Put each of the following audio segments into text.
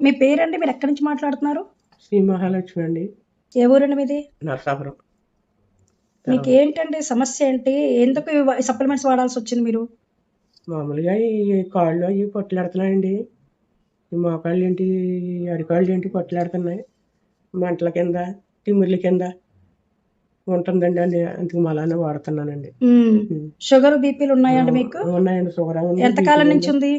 మీ పేరండి? మీరు ఎక్కడి నుంచి మాట్లాడుతున్నారు? శ్రీ మహాలక్ష్మి అండి, ఏ ఊరండి మీది? నరసాపురం. మీకు ఏంటండి సమస్య ఏంటి? ఎందుకు ఈ సప్లిమెంట్స్ వాడాల్సి వచ్చింది మీరు? మామూలుగా ఈ కాళ్ళు అవి పొట్టలాడుతున్నాయండి. ఈ మోకాళ్ళు ఏంటి, అరికాళ్ళు ఏంటి పొట్టలాడుతున్నాయి. మంటల కింద, తిమ్మిర్ల కింద ఉంటుందండి. అండి అందుకు మలానే వాడుతున్నానండి. షుగర్ బీపీలు ఉన్నాయండి మీకు? ఉన్నాయండి, షుగర్ ఉంది. ఎంతకాలం నుంచి ఉంది?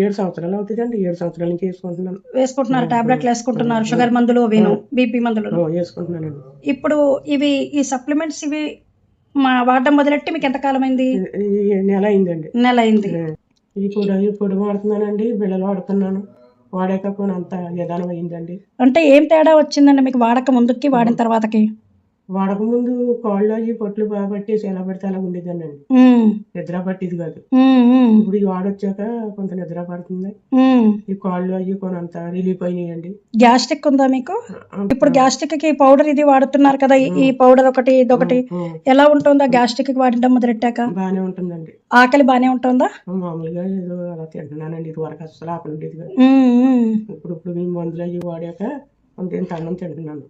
7 సంవత్సరాలు అవుతుందండి. 7 సంవత్సరాల నుంచి వేసుకుంటున్నాను. వేసుకుంటున్నారు, టాబ్లెట్లు వేసుకుంటున్నారు, షుగర్ మందులు విను బీపీ మందులు వేసుకుంటున్నానండి. ఇప్పుడు ఈ సప్లిమెంట్స్ మా వాడడం మొదలెట్టి మీకు ఎంతకాలం అయింది? నెల అయిందండి. నెల అయింది. ఇప్పుడు వాడుతున్నానండి, బిళ్ళలు వాడుతున్నాను. వాడాక కూడా అంత నిదానం అయిందండి. అంటే ఏం తేడా వచ్చిందండి మీకు వాడక ముందుకి వాడిన తర్వాతకి? వాడక ముందు కాళ్ళు అవి పొట్లు బాగా పట్టేసి ఎలా పడితే అలా ఉండేదండి. నిద్ర పట్టేది కాదు. ఇప్పుడు ఈ వాడొచ్చాక కొంత నిద్ర పడుతుంది. ఈ కాళ్ళు అవి కొనంత రిలీఫ్ అయినాయండి. గ్యాస్ట్రిక్ ఉందా మీకు? ఇప్పుడు గ్యాస్ట్రిక్ కి పౌడర్ ఇది వాడుతున్నారు కదా, ఈ పౌడర్ ఒకటి ఇదొకటి ఎలా ఉంటుందా గ్యాస్ట్రిక్ కి వాడడం మొదలెట్టాక? బానే ఉంటుందండి. ఆకలి బానే ఉంటుందా? మామూలుగా ఏదో అలా తింటున్నానండి. ఇది వరకు అసలు ఆకలి ఉండేది కాదు. ఇప్పుడు మీ మందులు అవి వాడాక కొంత అన్నం తింటున్నాను.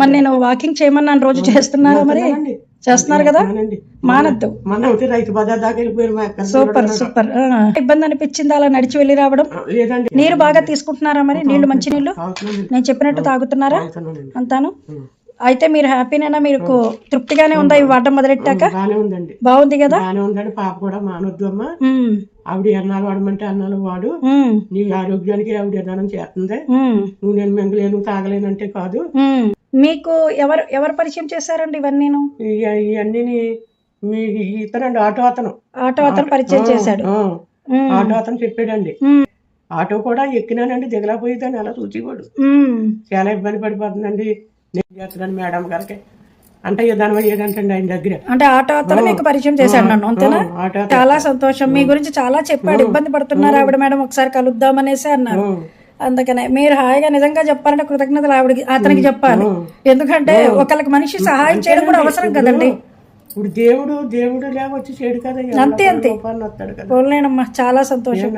మరి నేను వాకింగ్ చేయమన్నాను, రోజు చేస్తున్నారా? మరి చేస్తున్నారు కదా, మానద్దు. రైతు బజార్ దాకా వెళ్ళిపోయారు. Super super. ఇబ్బంది అనిపించింది అలా నడిచి వెళ్ళి రావడం? లేదండి. నీరు బాగా తీసుకుంటున్నారా? మరి నీళ్లు, మంచి నీళ్లు నేను చెప్పినట్టు తాగుతున్నారా? అంతాను. అయితే మీరు హ్యాపీనేనా? మీకు తృప్తిగానే ఉందా ఇవి వాడడం మొదలెట్టాక? బానే ఉందండి. బాగుంది కదా? బానే ఉందండి. పాప కూడా మానొద్దు అమ్మా, ఆవిడ ఎన్నాళ్ళు వాడమంటే అన్నాళ్ళు వాడు, నీ ఆరోగ్యానికి ఆవిడ ఏదైనా చేస్తుంది. నువ్వు నేను మింగలేను తాగలేనంటే కాదు. మీకు ఎవరు పరిచయం చేశారండి ఇవన్నీ? ఇవన్నీ మీ ఇతనండి, ఆటో అతను పరిచయం చేశాడు. ఆటో అతను చెప్పాడండి. ఆటో కూడా ఎక్కినానండి, దిగలేకపోయేదాన్ని అలా చూసేవాడు. చాలా ఇబ్బంది పడిపోతుందండి. నేను చేస్తున్నాను మేడం గారికి అంటే ఏదైనా ఏదంటండి ఆయన దగ్గర. అంటే ఆటో అతను మీకు పరిచయం చేశాడు నన్ను, అంతేనా? చాలా సంతోషం. మీ గురించి చాలా చెప్పాడు. ఇబ్బంది పడుతున్నారు ఆవిడ మేడం, ఒకసారి కలుద్దామనేసి అన్నారు. అందుకనే మీరు హాయిగా నిజంగా చెప్పాలంటే కృతజ్ఞతలు అతనికి చెప్పాలి. ఎందుకంటే ఒకళ్ళకి మనిషి సహాయం చేయడం కూడా అవసరం కదండి. ఇప్పుడు దేవుడు లేకొచ్చి చేయడు కదా, అంతే. పోలేనమ్మా, చాలా సంతోషం.